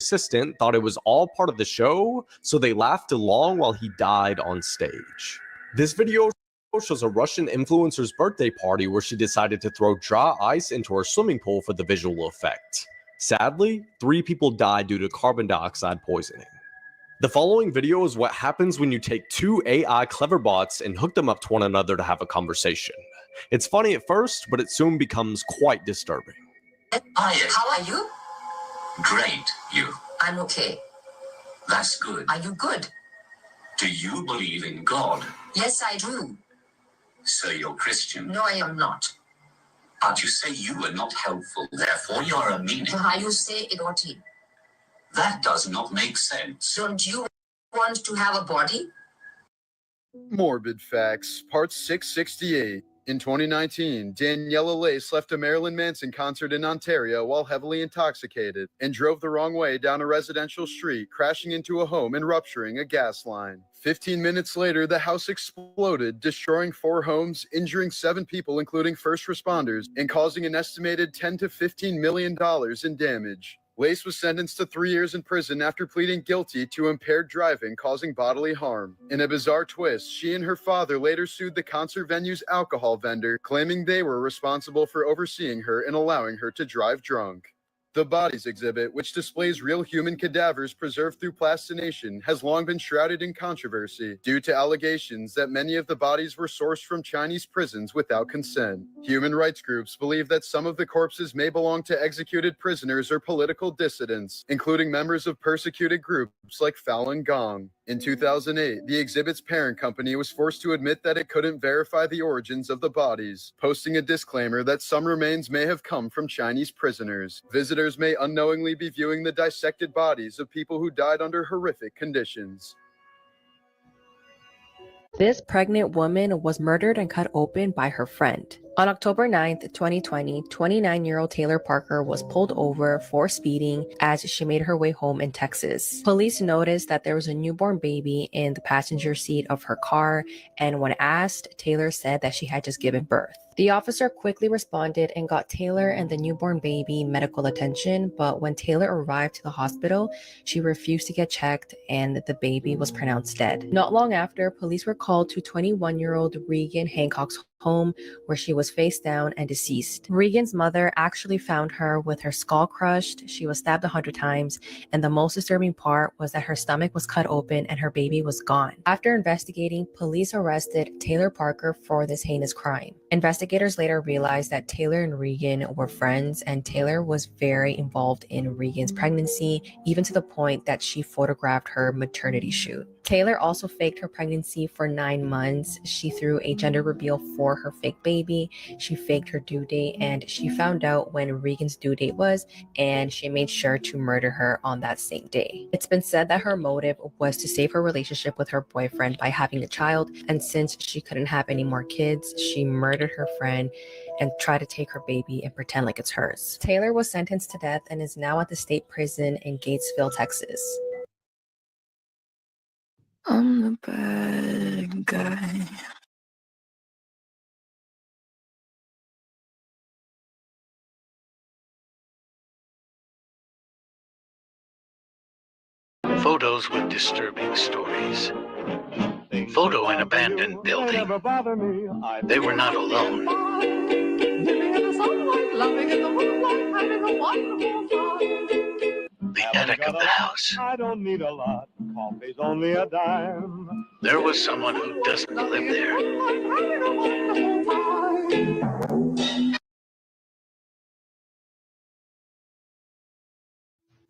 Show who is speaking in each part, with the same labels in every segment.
Speaker 1: assistant thought it was all part of the show, so they laughed along while he died on stage. This video shows a Russian influencer's birthday party where she decided to throw dry ice into her swimming pool for the visual effect. Sadly, 3 people died due to carbon dioxide poisoning. The following video is what happens when you take 2 AI clever bots and hook them up to one another to have a conversation. It's funny at first, but it soon becomes quite disturbing.
Speaker 2: Hiya.
Speaker 3: How are you?
Speaker 2: Great. You?
Speaker 3: I'm okay.
Speaker 2: That's good.
Speaker 3: Are you good?
Speaker 2: Do you believe in God?
Speaker 3: Yes, I do.
Speaker 2: So you're Christian?
Speaker 3: No, I am not.
Speaker 2: But you say you are not helpful, therefore you're a meanie.
Speaker 3: How you say idioty?
Speaker 2: That does not make sense.
Speaker 3: Don't you want to have a body?
Speaker 4: Morbid Facts, Part 668. In 2019, Daniela Lace left a Marilyn Manson concert in Ontario while heavily intoxicated and drove the wrong way down a residential street, crashing into a home and rupturing a gas line. 15 minutes later, the house exploded, destroying 4 homes, injuring 7 people, including first responders, and causing an estimated $10 to $15 million in damage. Lace was sentenced to 3 years in prison after pleading guilty to impaired driving causing bodily harm. In a bizarre twist, she and her father later sued the concert venue's alcohol vendor, claiming they were responsible for overseeing her and allowing her to drive drunk. The Bodies exhibit, which displays real human cadavers preserved through plastination, has long been shrouded in controversy due to allegations that many of the bodies were sourced from Chinese prisons without consent. Human rights groups believe that some of the corpses may belong to executed prisoners or political dissidents, including members of persecuted groups like Falun Gong. In 2008, the exhibit's parent company was forced to admit that it couldn't verify the origins of the bodies, posting a disclaimer that some remains may have come from Chinese prisoners. Visitors may unknowingly be viewing the dissected bodies of people who died under horrific conditions.
Speaker 5: This pregnant woman was murdered and cut open by her friend. On October 9th, 2020, 29-year-old Taylor Parker was pulled over for speeding as she made her way home in Texas. Police noticed that there was a newborn baby in the passenger seat of her car, and when asked, Taylor said that she had just given birth. The officer quickly responded and got Taylor and the newborn baby medical attention, but when Taylor arrived to the hospital, she refused to get checked and the baby was pronounced dead. Not long after, police were called to 21-year-old Regan Hancock's home where she was face down and deceased. Regan's mother actually found her with her skull crushed, she was stabbed 100 times, and the most disturbing part was that her stomach was cut open and her baby was gone. After investigating, police arrested Taylor Parker for this heinous crime. Investigators later realized that Taylor and Regan were friends, and Taylor was very involved in Regan's pregnancy, even to the point that she photographed her maternity shoot. Taylor also faked her pregnancy for 9 months. She threw a gender reveal for her fake baby. She faked her due date, and she found out when Regan's due date was, and she made sure to murder her on that same day. It's been said that her motive was to save her relationship with her boyfriend by having a child, and since she couldn't have any more kids, she murdered her friend and tried to take her baby and pretend like it's hers. Taylor was sentenced to death and is now at the state prison in Gatesville, Texas.
Speaker 6: I'm the bad guy.
Speaker 7: Photos with disturbing stories. Photo in abandoned building. They were not alone. The attic of the house.
Speaker 8: I don't need a lot. Coffee's only a dime.
Speaker 7: There was someone who doesn't live there.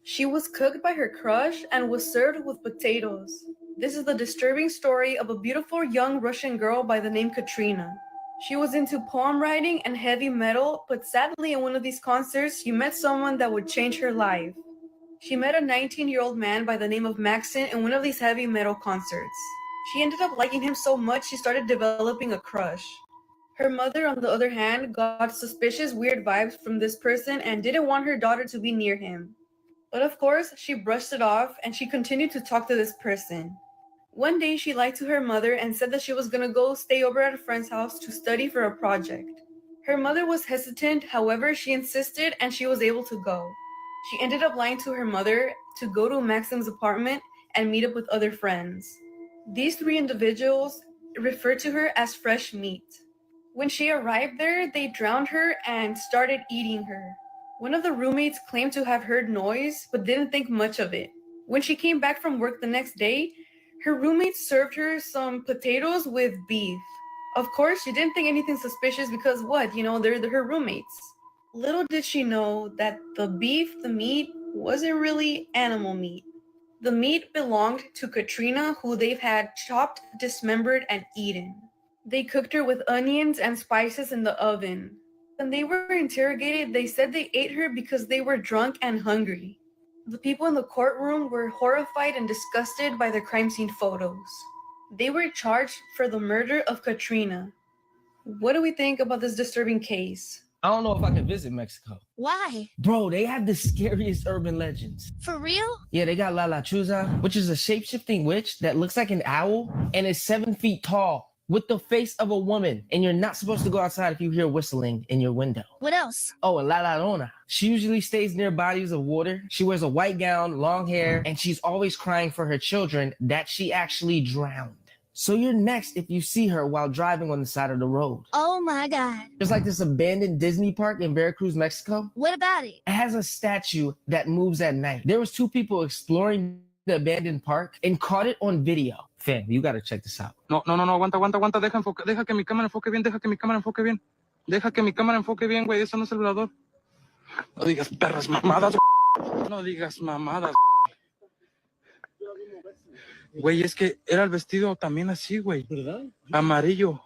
Speaker 9: She was cooked by her crush and was served with potatoes. This is the disturbing story of a beautiful young Russian girl by the name Katrina. She was into poem writing and heavy metal, but sadly in one of these concerts, she met someone that would change her life. She met a 19-year-old man by the name of Maxon in one of these heavy metal concerts. She ended up liking him so much she started developing a crush. Her mother, on the other hand, got suspicious weird vibes from this person and didn't want her daughter to be near him. But of course, she brushed it off and she continued to talk to this person. One day, she lied to her mother and said that she was gonna go stay over at a friend's house to study for a project. Her mother was hesitant, however, she insisted and she was able to go. She ended up lying to her mother to go to Maxim's apartment and meet up with other friends. These three individuals referred to her as fresh meat. When she arrived there, they drowned her and started eating her. One of the roommates claimed to have heard noise, but didn't think much of it. When she came back from work the next day, her roommates served her some potatoes with beef. Of course, she didn't think anything suspicious because what? They're her roommates. Little did she know that the meat, wasn't really animal meat. The meat belonged to Katrina, who they've had chopped, dismembered, and eaten. They cooked her with onions and spices in the oven. When they were interrogated, they said they ate her because they were drunk and hungry. The people in the courtroom were horrified and disgusted by the crime scene photos. They were charged for the murder of Katrina. What do we think about this disturbing case?
Speaker 10: I don't know if I can visit Mexico.
Speaker 11: Why?
Speaker 10: Bro, they have the scariest urban legends.
Speaker 11: For real?
Speaker 10: Yeah, they got La La Chuza, which is a shape-shifting witch that looks like an owl and is 7 feet tall with the face of a woman. And you're not supposed to go outside if you hear whistling in your window.
Speaker 11: What else?
Speaker 10: Oh, and La Llorona. She usually stays near bodies of water. She wears a white gown, long hair, and she's always crying for her children that she actually drowned. So you're next if you see her while driving on the side of the road.
Speaker 11: Oh my God.
Speaker 10: There's like this abandoned Disney park in Veracruz, Mexico.
Speaker 11: What about it?
Speaker 10: It has a statue that moves at night. There was 2 people exploring the abandoned park and caught it on video. Fam, you gotta check this out.
Speaker 12: No, aguanta. Deja que mi cámara enfoque bien, deja que mi cámara enfoque bien, güey. Eso no es el velador. No digas perras mamadas, no digas mamadas. Güey, es que era el vestido también así, güey. ¿Verdad? Amarillo.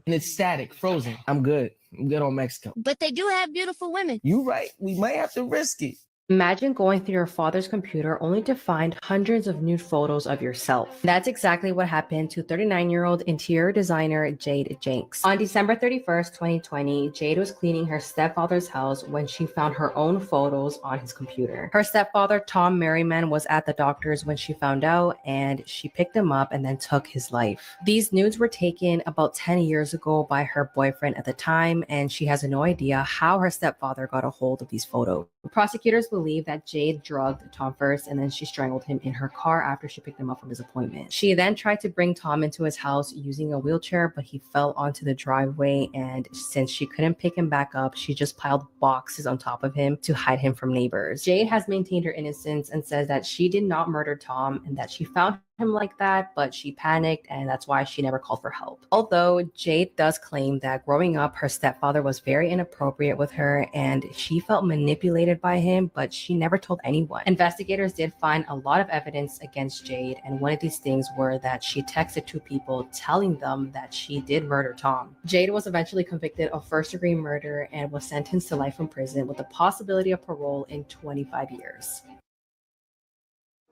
Speaker 10: And it's static, frozen. I'm good on Mexico.
Speaker 11: But they do have beautiful women.
Speaker 10: You right. We might have to risk it.
Speaker 5: Imagine going through your father's computer only to find hundreds of nude photos of yourself. That's exactly what happened to 39-year-old interior designer Jade Jenks. On December 31st, 2020, Jade was cleaning her stepfather's house when she found her own photos on his computer. Her stepfather, Tom Merriman, was at the doctor's when she found out, and she picked him up and then took his life. These nudes were taken about 10 years ago by her boyfriend at the time, and she has no idea how her stepfather got a hold of these photos. Prosecutors believe that Jade drugged Tom first, and then she strangled him in her car after she picked him up from his appointment. She then tried to bring Tom into his house using a wheelchair, but he fell onto the driveway, and since she couldn't pick him back up, she just piled boxes on top of him to hide him from neighbors. Jade has maintained her innocence and says that she did not murder Tom and that she found him like that, but she panicked and that's why she never called for help. Although Jade does claim that growing up, her stepfather was very inappropriate with her and she felt manipulated by him, but she never told anyone. Investigators did find a lot of evidence against Jade, and one of these things were that she texted 2 people telling them that she did murder Tom. Jade was eventually convicted of first-degree murder and was sentenced to life in prison with the possibility of parole in 25 years.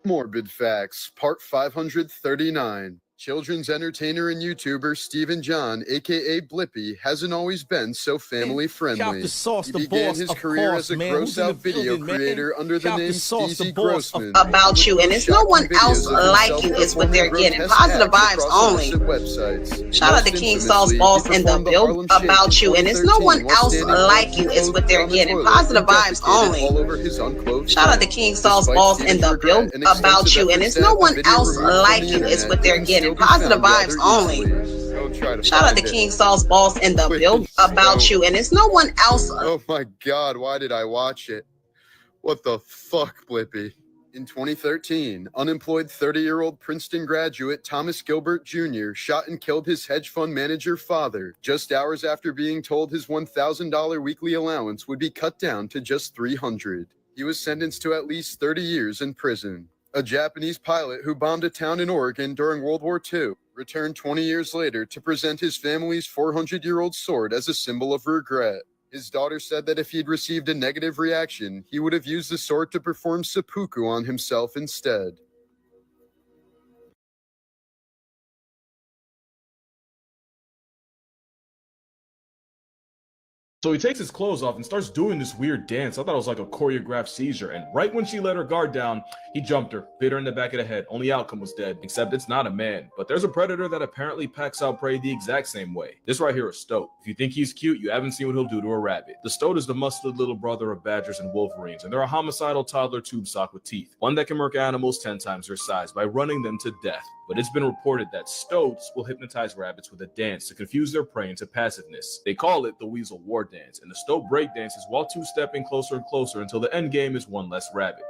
Speaker 4: Morbid Facts, Part 539. Children's entertainer and YouTuber Stephen John, aka Blippi, hasn't always been so family friendly. He began his career as a gross-out video creator under the name Steezy Grossman.
Speaker 13: About you, and it's no one else like you is what they're getting. Positive vibes only. Shout out to King Saul's Balls in the build. About you, and it's no one else like you is what they're getting. Positive vibes only. Shout out to King Saul's Balls in the build. About you, and it's no one else like you is what they're getting. Positive vibes only. Shout out to King Saul's Balls in the build. About you, and it's no one else.
Speaker 4: Oh my god, why did I watch it? What the fuck, Blippi? In 2013, unemployed 30-year-old Princeton graduate Thomas Gilbert Jr. shot and killed his hedge fund manager father just hours after being told his $1,000 weekly allowance would be cut down to just $300. He was sentenced to at least 30 years in prison. A Japanese pilot who bombed a town in Oregon during World War II returned 20 years later to present his family's 400-year-old sword as a symbol of regret. His daughter said that if he'd received a negative reaction, he would have used the sword to perform seppuku on himself instead.
Speaker 14: So he takes his clothes off and starts doing this weird dance. I thought it was like a choreographed seizure. And right when she let her guard down, he jumped her, bit her in the back of the head. Only outcome was dead, except it's not a man. But there's a predator that apparently packs out prey the exact same way. This right here is Stoat. If you think he's cute, you haven't seen what he'll do to a rabbit. The Stoat is the muscly little brother of badgers and wolverines, and they're a homicidal toddler tube sock with teeth. One that can murk animals 10 times their size by running them to death. But it's been reported that Stoats will hypnotize rabbits with a dance to confuse their prey into passiveness. They call it the Weasel War Dance, and the Stoat break dances while two-stepping closer and closer until the end game is one less rabbit.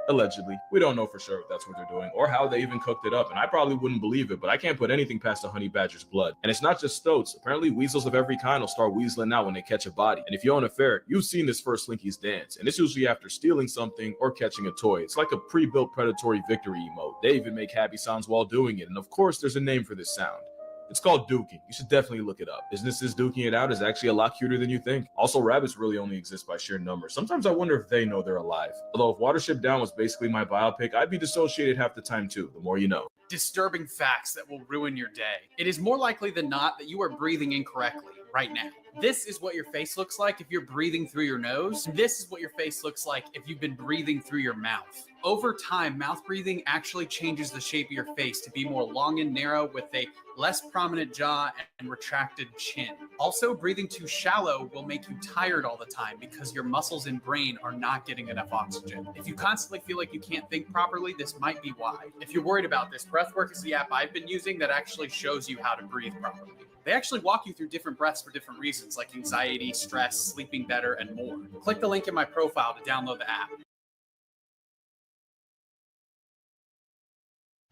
Speaker 14: Allegedly. We don't know for sure if that's what they're doing or how they even cooked it up, and I probably wouldn't believe it, but I can't put anything past a honey badger's blood. And it's not just Stoats. Apparently weasels of every kind will start weaseling out when they catch a body. And if you own a ferret, you've seen this first Slinky's dance, and it's usually after stealing something or catching a toy. It's like a pre-built predatory victory emote. They even make happy sounds while doing it, and of course there's a name for this sound. It's called duking. You should definitely look it up. Businesses duking it out is actually a lot cuter than you think. Also, rabbits really only exist by sheer numbers. Sometimes I wonder if they know they're alive. Although if Watership Down was basically my biopic, I'd be dissociated half the time too, the more you know.
Speaker 15: Disturbing facts that will ruin your day. It is more likely than not that you are breathing incorrectly right now. This is what your face looks like if you're breathing through your nose. This is what your face looks like if you've been breathing through your mouth. Over time, mouth breathing actually changes the shape of your face to be more long and narrow with a less prominent jaw and retracted chin. Also, breathing too shallow will make you tired all the time because your muscles and brain are not getting enough oxygen. If you constantly feel like you can't think properly, this might be why. If you're worried about this, Breathwork is the app I've been using that actually shows you how to breathe properly. They actually walk you through different breaths for different reasons, like anxiety, stress, sleeping better, and more. Click the link in my profile to download the app.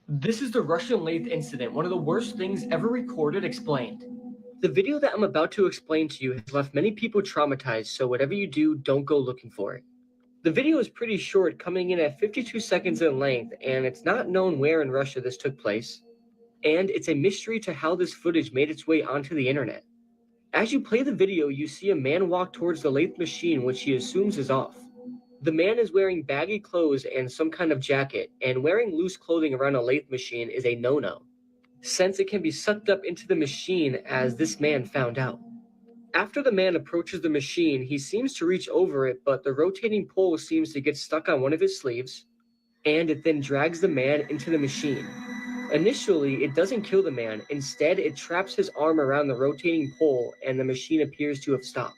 Speaker 16: This is the Russian lathe incident, one of the worst things ever recorded explained. The video that I'm about to explain to you has left many people traumatized, so whatever you do, don't go looking for it. The video is pretty short, coming in at 52 seconds in length, and it's not known where in Russia this took place. And it's a mystery to how this footage made its way onto the internet. As you play the video, you see a man walk towards the lathe machine, which he assumes is off. The man is wearing baggy clothes and some kind of jacket, and wearing loose clothing around a lathe machine is a no-no, since it can be sucked up into the machine, as this man found out. After the man approaches the machine, he seems to reach over it, but the rotating pole seems to get stuck on one of his sleeves, and it then drags the man into the machine. Initially, it doesn't kill the man. Instead, it traps his arm around the rotating pole, and the machine appears to have stopped.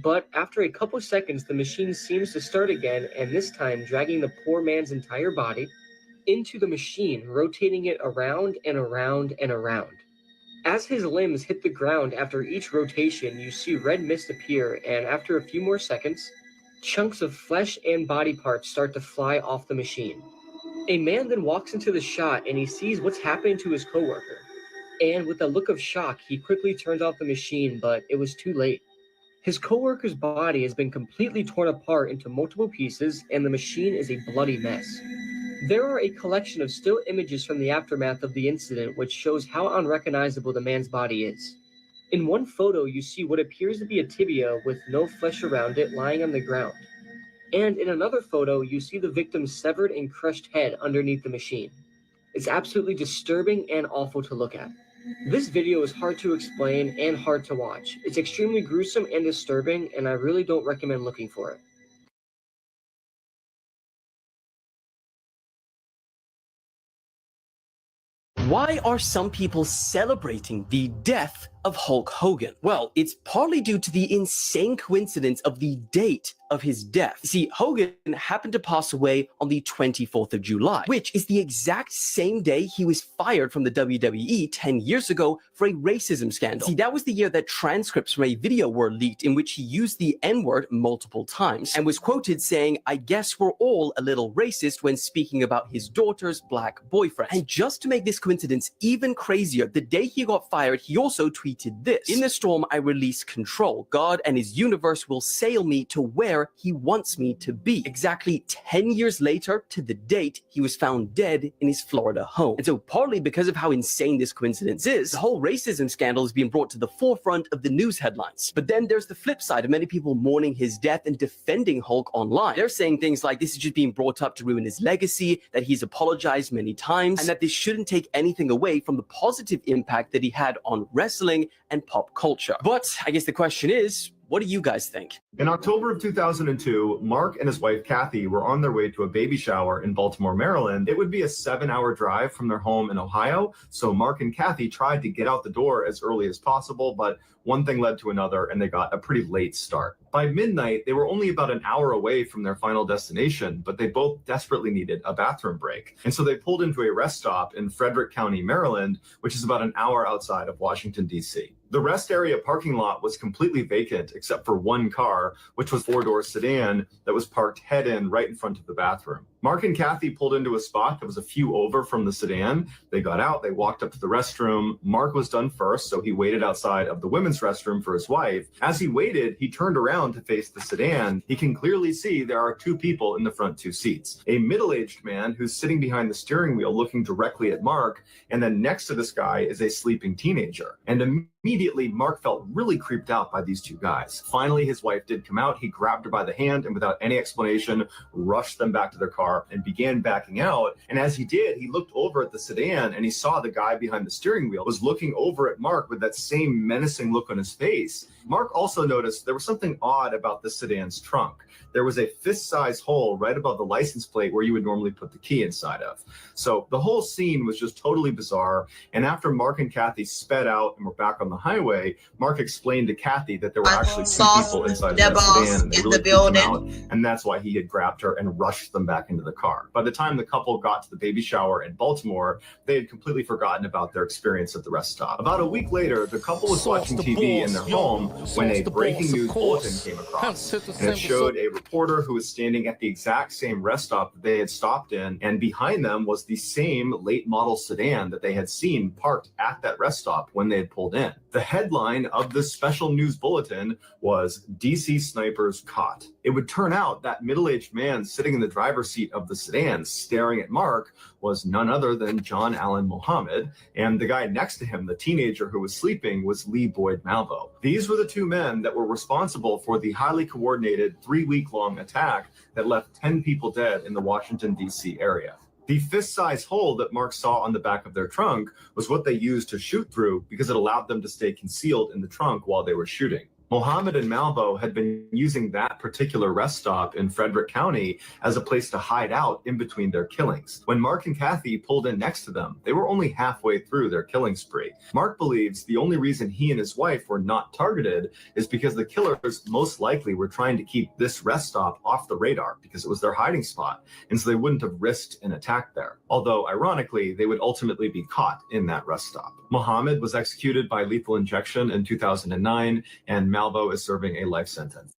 Speaker 16: But after a couple seconds, the machine seems to start again, and this time dragging the poor man's entire body into the machine, rotating it around and around and around. As his limbs hit the ground after each rotation, you see red mist appear, and after a few more seconds, chunks of flesh and body parts start to fly off the machine. A man then walks into the shot, and he sees what's happening to his coworker. And with a look of shock, he quickly turns off the machine, but it was too late. His coworker's body has been completely torn apart into multiple pieces, and the machine is a bloody mess. There are a collection of still images from the aftermath of the incident which shows how unrecognizable the man's body is. In one photo, you see what appears to be a tibia with no flesh around it lying on the ground. And in another photo, you see the victim's severed and crushed head underneath the machine. It's absolutely disturbing and awful to look at. This video is hard to explain and hard to watch. It's extremely gruesome and disturbing, and I really don't recommend looking for it.
Speaker 17: Why are some people celebrating the death of Hulk Hogan? Well, it's partly due to the insane coincidence of the date of his death. See, Hogan happened to pass away on the 24th of July, which is the exact same day he was fired from the WWE 10 years ago for a racism scandal. See, that was the year that transcripts from a video were leaked in which he used the N-word multiple times and was quoted saying, "I guess we're all a little racist," when speaking about his daughter's black boyfriend. And just to make this coincidence even crazier, the day he got fired, he also tweeted this: "In the storm, I release control. God and his universe will sail me to where he wants me to be." Exactly 10 years later, to the date, he was found dead in his Florida home. And so partly because of how insane this coincidence is, the whole racism scandal is being brought to the forefront of the news headlines. But then there's the flip side of many people mourning his death and defending Hulk online. They're saying things like this is just being brought up to ruin his legacy, that he's apologized many times, and that this shouldn't take anything away from the positive impact that he had on wrestling and pop culture. But I guess the question is, What do you guys think?
Speaker 18: In October of 2002, Mark and his wife Kathy were on their way to a baby shower in Baltimore, Maryland. It would be a 7-hour drive from their home in Ohio, so Mark and Kathy tried to get out the door as early as possible, but one thing led to another and they got a pretty late start. By midnight, they were only about an hour away from their final destination, but they both desperately needed a bathroom break. And so they pulled into a rest stop in Frederick County, Maryland, which is about an hour outside of Washington, D.C. The rest area parking lot was completely vacant except for one car, which was a 4-door sedan that was parked head-in right in front of the bathroom. Mark and Kathy pulled into a spot that was a few over from the sedan. They got out, they walked up to the restroom. Mark was done first, so he waited outside of the women's restroom for his wife. As he waited, he turned around to face the sedan. He can clearly see there are 2 people in the front 2 seats. A middle-aged man who's sitting behind the steering wheel looking directly at Mark, and then next to this guy is a sleeping teenager. And immediately, Mark felt really creeped out by these 2 guys. Finally, his wife did come out. He grabbed her by the hand and without any explanation, rushed them back to their car and began backing out. And as he did, he looked over at the sedan and he saw the guy behind the steering wheel was looking over at Mark with that same menacing look on his face. Mark also noticed there was something odd about the sedan's trunk. There was a fist-size hole right above the license plate where you would normally put the key inside of. So the whole scene was just totally bizarre. And after Mark and Kathy sped out and were back on the highway, Mark explained to Kathy that there were actually 2 people inside of the sedan and they really freaked him out. And that's why he had grabbed her and rushed them back into the car. By the time the couple got to the baby shower in Baltimore, they had completely forgotten about their experience at the rest stop. About a week later, the couple was watching TV in their home when a breaking news bulletin came across. And it showed a reporter who was standing at the exact same rest stop that they had stopped in, and behind them was the same late model sedan that they had seen parked at that rest stop when they had pulled in. The headline of this special news bulletin was DC Snipers Caught. It would turn out that middle-aged man sitting in the driver's seat of the sedan staring at Mark was none other than John Allen Muhammad, and the guy next to him, the teenager who was sleeping, was Lee Boyd Malvo. These were the 2 men that were responsible for the highly coordinated 3-week-long attack that left 10 people dead in the Washington, D.C. area. The fist-sized hole that Mark saw on the back of their trunk was what they used to shoot through because it allowed them to stay concealed in the trunk while they were shooting. Mohammed and Malvo had been using that particular rest stop in Frederick County as a place to hide out in between their killings. When Mark and Kathy pulled in next to them, they were only halfway through their killing spree. Mark believes the only reason he and his wife were not targeted is because the killers most likely were trying to keep this rest stop off the radar because it was their hiding spot, and so they wouldn't have risked an attack there. Although, ironically, they would ultimately be caught in that rest stop. Mohammed was executed by lethal injection in 2009, and Malvo is serving a life sentence.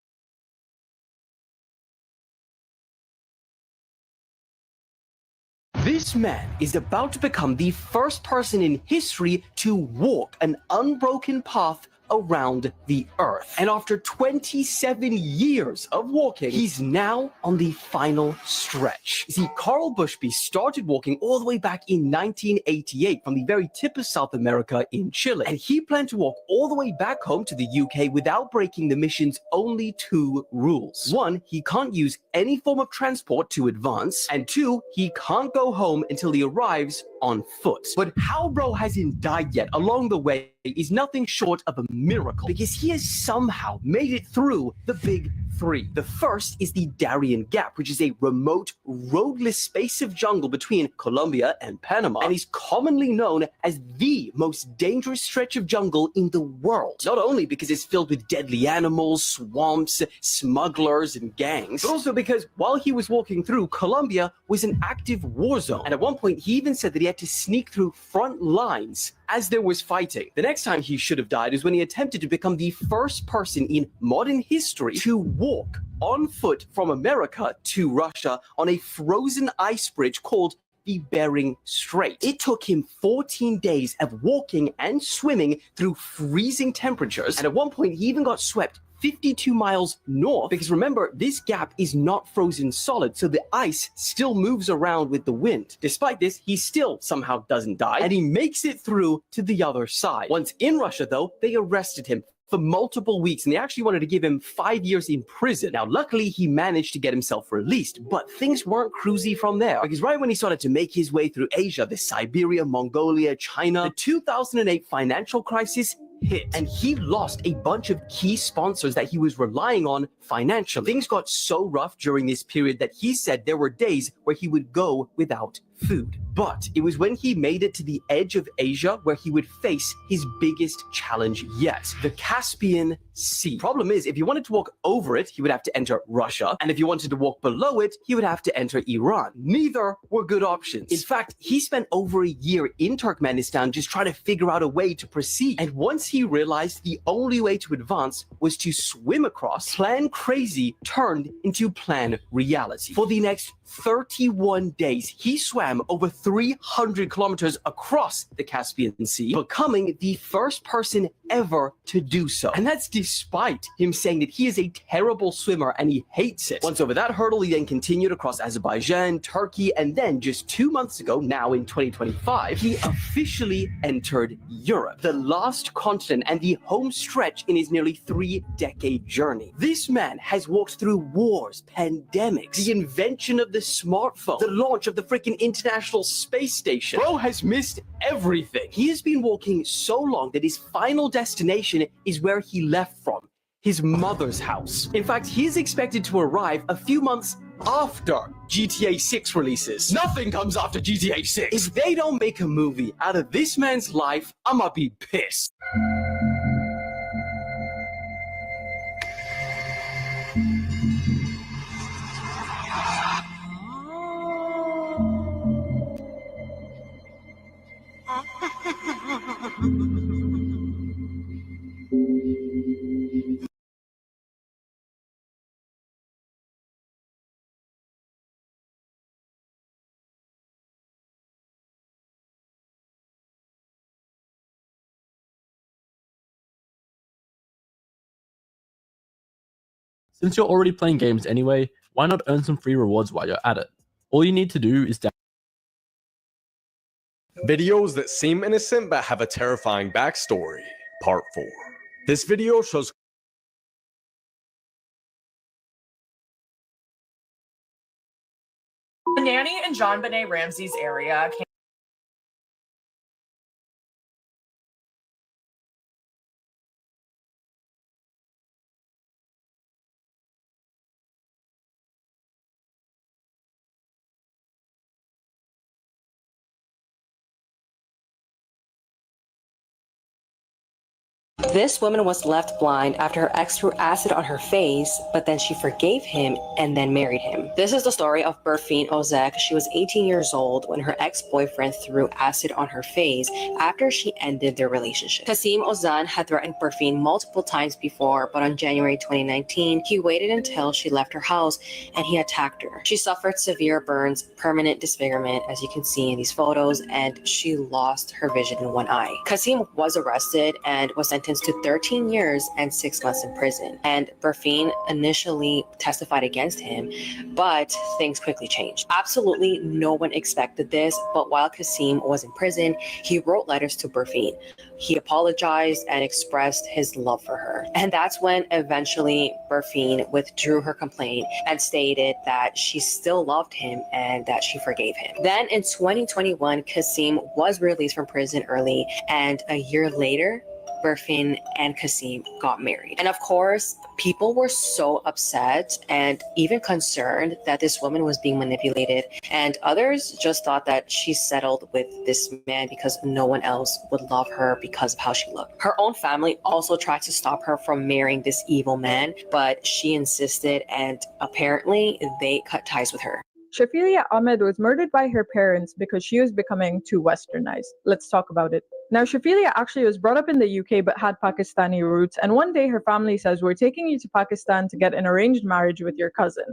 Speaker 17: This man is about to become the first person in history to walk an unbroken path around the earth. And after 27 years of walking, he's now on the final stretch. You see, Carl Bushby started walking all the way back in 1988 from the very tip of South America in Chile. And he planned to walk all the way back home to the UK without breaking the mission's only 2 rules. 1, he can't use any form of transport to advance. And 2, he can't go home until he arrives on foot. But how bro hasn't died yet along the way is nothing short of a miracle, because he has somehow made it through the big 3. The first is the Darien Gap, which is a remote, roadless space of jungle between Colombia and Panama, and is commonly known as the most dangerous stretch of jungle in the world. Not only because it's filled with deadly animals, swamps, smugglers, and gangs, but also because while he was walking through, Colombia was an active war zone. And at one point, he even said that he had to sneak through front lines as there was fighting. The next time he should have died is when he attempted to become the first person in modern history to walk on foot from America to Russia on a frozen ice bridge called the Bering Strait. It took him 14 days of walking and swimming through freezing temperatures, and at one point he even got swept 52 miles north, because remember, this gap is not frozen solid, so the ice still moves around with the wind. Despite this, he still somehow doesn't die, and he makes it through to the other side. Once in Russia, though, they arrested him for multiple weeks, and they actually wanted to give him 5 years in prison. Now, luckily, he managed to get himself released, but things weren't cruisy from there, because right when he started to make his way through Asia, the Siberia, Mongolia, China, the 2008 financial crisis hit, and he lost a bunch of key sponsors that he was relying on financially. Things got so rough during this period that he said there were days where he would go without food. But it was when he made it to the edge of Asia where he would face his biggest challenge yet, the Caspian Sea. Problem is, if he wanted to walk over it, he would have to enter Russia, and if he wanted to walk below it, he would have to enter Iran. Neither were good options. In fact, he spent over a year in Turkmenistan just trying to figure out a way to proceed. And once he realized the only way to advance was to swim across, Plan Crazy turned into Plan Reality. For the next 31 days, he swam over 300 kilometers across the Caspian Sea, becoming the first person ever to do so. And that's despite him saying that he is a terrible swimmer and he hates it. Once over that hurdle, he then continued across Azerbaijan, Turkey, and then just 2 months ago, now in 2025, he officially entered Europe, the last continent and the home stretch in his nearly 3-decade journey. This man has walked through wars, pandemics, the invention of the smartphone, the launch of the freaking International Space Station. Bro has missed everything. He has been walking so long that his final destination is where he left from, his mother's house. In fact, he is expected to arrive a few months after GTA 6 releases. Nothing comes after GTA 6. If they don't make a movie out of this man's life, I'ma be pissed.
Speaker 19: Since you're already playing games anyway, why not earn some free rewards while you're at it? All you need to do is
Speaker 1: Videos that seem innocent but have a terrifying backstory. Part 4. This video shows
Speaker 20: The nanny in John Benet Ramsey's area came
Speaker 5: This woman was left blind after her ex threw acid on her face, but then she forgave him and then married him. This is the story of Berfine Ozek. She was 18 years old when her ex-boyfriend threw acid on her face after she ended their relationship. Kasim Ozan had threatened Berfine multiple times before, but on January 2019, he waited until she left her house and he attacked her. She suffered severe burns, permanent disfigurement, as you can see in these photos, and she lost her vision in one eye. Kasim was arrested and was sentenced to 13 years and 6 months in prison. And Berfine initially testified against him, but things quickly changed. Absolutely no one expected this, but while Kasim was in prison, he wrote letters to Berfine. He apologized and expressed his love for her. And that's when eventually Berfine withdrew her complaint and stated that she still loved him and that she forgave him. Then in 2021, Kasim was released from prison early, and a year later, Berfine and Kasim got married. And of course, people were so upset and even concerned that this woman was being manipulated, and others just thought that she settled with this man because no one else would love her because of how she looked. Her own family also tried to stop her from marrying this evil man, but she insisted, and apparently they cut ties with her.
Speaker 21: Shafilia Ahmed was murdered by her parents because she was becoming too westernized. Let's talk about it. Now, Shafilia actually was brought up in the UK but had Pakistani roots, and one day her family says, "We're taking you to Pakistan to get an arranged marriage with your cousin."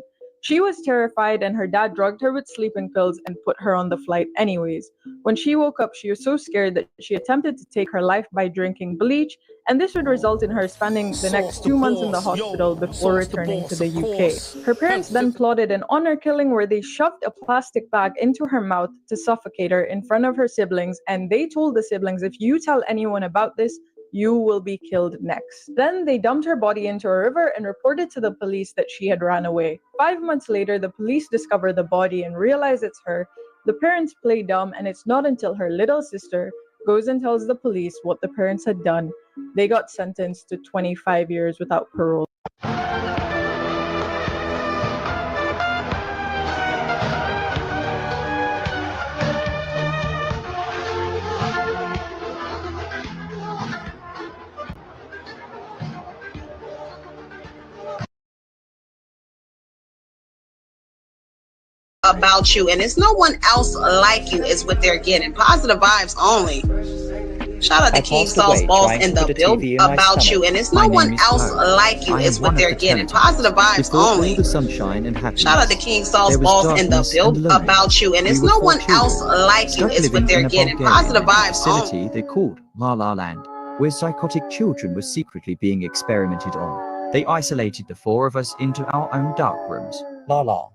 Speaker 21: She was terrified, and her dad drugged her with sleeping pills and put her on the flight anyways. When she woke up, she was so scared that she attempted to take her life by drinking bleach, and this would result in her spending the next 2 months in the hospital before returning to the UK. Her parents then plotted an honor killing where they shoved a plastic bag into her mouth to suffocate her in front of her siblings, and they told the siblings, "If you tell anyone about this, you will be killed next." Then they dumped her body into a river and reported to the police that she had ran away. 5 months later, the police discover the body and realize it's her. The parents play dumb, and it's not until her little sister goes and tells the police what the parents had done. They got sentenced to 25 years without parole.
Speaker 13: About you, and it's no one else like you is what they're getting. Positive vibes only. Shout out to King Sauce Boss and the build about you, and it's no one else like you is what they're getting. Positive vibes only. Shout out to King Sauce Boss and the build about you, and it's no one else like you is what they're getting. Positive vibes only.
Speaker 2: They called La La Land, where psychotic children were secretly being experimented on. They isolated the four of us into our own dark rooms. La La,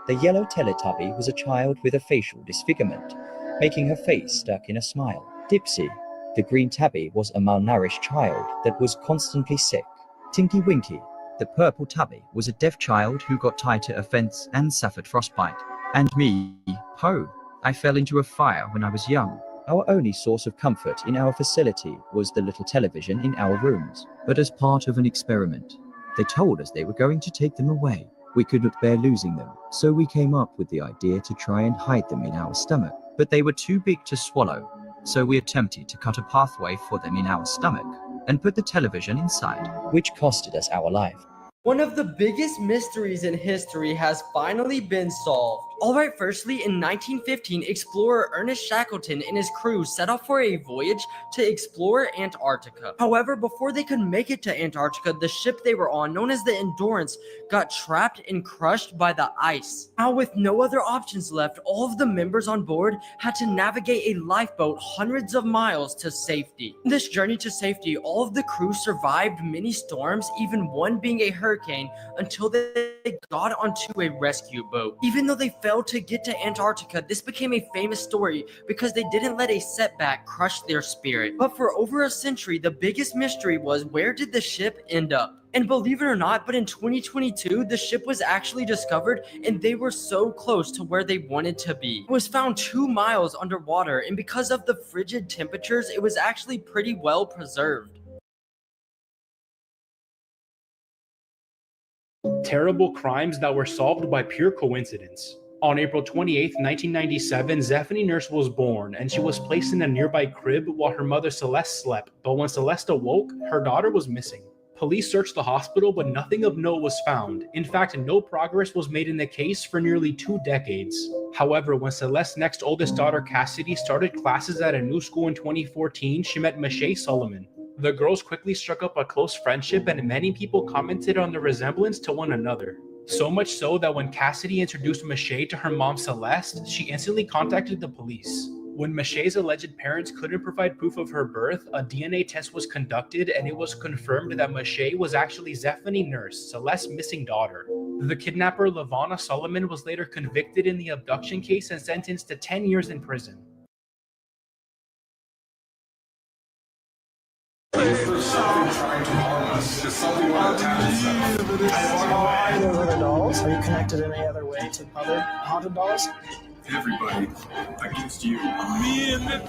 Speaker 2: the yellow Teletubby, was a child with a facial disfigurement, making her face stuck in a smile. Dipsy, the green tabby, was a malnourished child that was constantly sick. Tinky Winky, the purple tabby, was a deaf child who got tied to a fence and suffered frostbite. And me, Po, I fell into a fire when I was young. Our only source of comfort in our facility was the little television in our rooms. But as part of an experiment, they told us they were going to take them away. We couldn't bear losing them, so we came up with the idea to try and hide them in our stomach. But they were too big to swallow, so we attempted to cut a pathway for them in our stomach and put the television inside, which costed us our life.
Speaker 22: One of the biggest mysteries in history has finally been solved. Alright, firstly, in 1915, explorer Ernest Shackleton and his crew set off for a voyage to explore Antarctica. However, before they could make it to Antarctica, the ship they were on, known as the Endurance, got trapped and crushed by the ice. Now, with no other options left, all of the members on board had to navigate a lifeboat hundreds of miles to safety. In this journey to safety, all of the crew survived many storms, even one being a hurricane, until they got onto a rescue boat. Even though they failed to get to Antarctica, this became a famous story because they didn't let a setback crush their spirit. But for over a century, the biggest mystery was, where did the ship end up? And believe it or not, but in 2022, the ship was actually discovered and they were so close to where they wanted to be. It was found 2 miles underwater, and because of the frigid temperatures, it was actually pretty well preserved.
Speaker 23: Terrible crimes that were solved by pure coincidence. On April 28, 1997, Zephany Nurse was born, and she was placed in a nearby crib while her mother Celeste slept, but when Celeste awoke, her daughter was missing. Police searched the hospital, but nothing of note was found. In fact, no progress was made in the case for nearly 2 decades. However, when Celeste's next oldest daughter, Cassidy, started classes at a new school in 2014, she met Mache Solomon. The girls quickly struck up a close friendship, and many people commented on the resemblance to one another. So much so that when Cassidy introduced Mache to her mom Celeste, she instantly contacted the police. When Mache's alleged parents couldn't provide proof of her birth, a DNA test was conducted and it was confirmed that Mache was actually Zephany Nurse, Celeste's missing daughter. The kidnapper Lavana Solomon was later convicted in the abduction case and sentenced to 10 years in prison.
Speaker 24: Dolls? Are you connected in any other way to other haunted dolls?
Speaker 25: Everybody against you.
Speaker 26: Me and the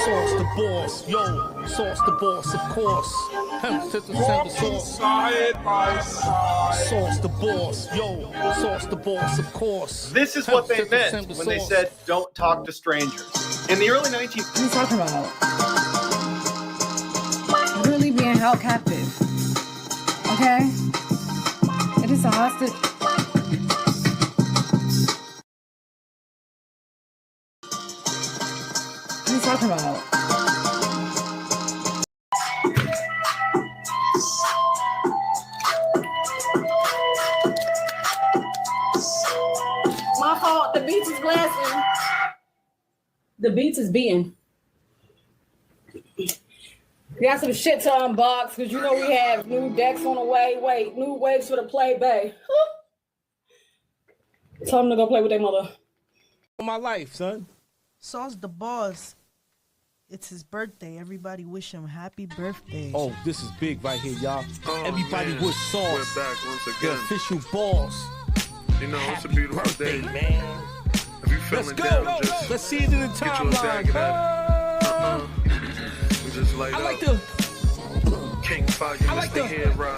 Speaker 26: Sauce the boss, yo. Sauce the boss, of course. Sauce. Side by side. Sauce the boss, yo. Sauce the boss, of course.
Speaker 27: This is what they meant when they said, "Don't talk to strangers." In the early 19th.
Speaker 28: What are you talking about? Really being held captive. Okay? It is a hostage. What are you talking about?
Speaker 29: My fault. The beats is blasting. The beats is beating. We got some shit to unbox because you know we have new decks on the way. Wait, new waves for the play bay. Tell them to go play with their mother.
Speaker 26: My life, son.
Speaker 30: Sauce the boss. It's his birthday. Everybody wish him happy birthday.
Speaker 26: Oh, this is big right here, y'all. Everybody
Speaker 31: man.
Speaker 26: wish Sauce,
Speaker 31: We're back once
Speaker 26: the
Speaker 31: again.
Speaker 26: official boss.
Speaker 31: You know, it's a
Speaker 26: Happy
Speaker 31: beautiful
Speaker 26: birthday,
Speaker 31: day.
Speaker 26: man.
Speaker 31: If you
Speaker 26: Let's
Speaker 31: feeling
Speaker 26: go.
Speaker 31: down, just
Speaker 26: Let's see it in the
Speaker 31: get you a bag
Speaker 26: timeline.
Speaker 31: of that.
Speaker 26: I like to.
Speaker 25: King Fire,
Speaker 26: I like
Speaker 25: Mr.
Speaker 26: to.
Speaker 25: Hero.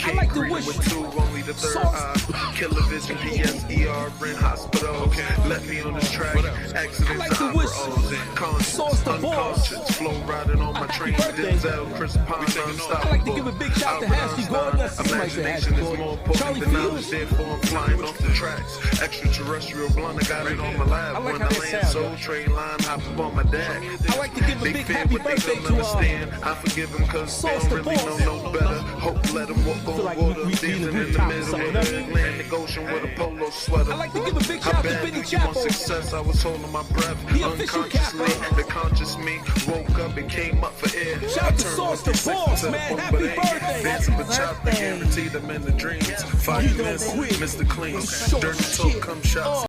Speaker 26: I like to
Speaker 25: King
Speaker 26: wish.
Speaker 25: with two, only the third eye. Killer Vision, PSER, in hospital. Okay, left me on this track. Accidents,
Speaker 26: I like to
Speaker 25: opera
Speaker 26: wish.
Speaker 25: O's, and conscious,
Speaker 26: Sauce the boss.
Speaker 25: unconscious. Flow riding on my train.
Speaker 26: birthday.
Speaker 25: Denzel, Chris Pine, unstoppable.
Speaker 26: I like to give a big shout to Ashley Gordon. That's somebody say
Speaker 25: Imagination
Speaker 26: Ashley
Speaker 25: is
Speaker 26: Gordon.
Speaker 25: more important
Speaker 26: Charlie
Speaker 25: than knowledge,
Speaker 26: Fields.
Speaker 25: therefore I'm flying off the tracks. Extraterrestrial blunt, I got it on my lap.
Speaker 26: I like
Speaker 25: When
Speaker 26: how
Speaker 25: I
Speaker 26: that
Speaker 25: land,
Speaker 26: sounds,
Speaker 25: Soul
Speaker 26: yo.
Speaker 25: Train line, hop up on my dad.
Speaker 26: I like to give a
Speaker 25: They
Speaker 26: big
Speaker 25: fear
Speaker 26: happy
Speaker 25: what they
Speaker 26: birthday
Speaker 25: don't
Speaker 26: to
Speaker 25: understand. I forgive them cause they
Speaker 26: Sauce
Speaker 25: don't
Speaker 26: the
Speaker 25: really
Speaker 26: Boss.
Speaker 25: know no better. Hope let them walk on
Speaker 26: like
Speaker 25: water.
Speaker 26: we
Speaker 25: Season
Speaker 26: the
Speaker 25: in the
Speaker 26: rooftop or
Speaker 25: middle
Speaker 26: something,
Speaker 25: of
Speaker 26: huh?
Speaker 25: the Atlantic Ocean with a polo sweater.
Speaker 26: I like to give a big
Speaker 25: How
Speaker 26: shout to
Speaker 25: bad
Speaker 26: Benny
Speaker 25: could you want
Speaker 26: Chapo.
Speaker 25: success? I was holding my breath.
Speaker 26: The official
Speaker 25: Unconsciously,
Speaker 26: Capo.
Speaker 25: the conscious me woke up and came up for air.
Speaker 26: Shout
Speaker 25: I
Speaker 26: out to
Speaker 25: turned
Speaker 26: Sauce
Speaker 25: my
Speaker 26: the
Speaker 25: 360
Speaker 26: Boss,
Speaker 25: to the
Speaker 26: man.
Speaker 25: boom,
Speaker 26: Happy
Speaker 25: but ain't
Speaker 26: birthday.
Speaker 25: dancing with chop, I
Speaker 30: Birthday.
Speaker 25: guarantee them in the dreams. Fire
Speaker 26: You don't
Speaker 25: miss,
Speaker 26: quit.
Speaker 25: Mr. Clean,
Speaker 26: Short
Speaker 25: dirty
Speaker 26: shit.
Speaker 25: talk, come shots.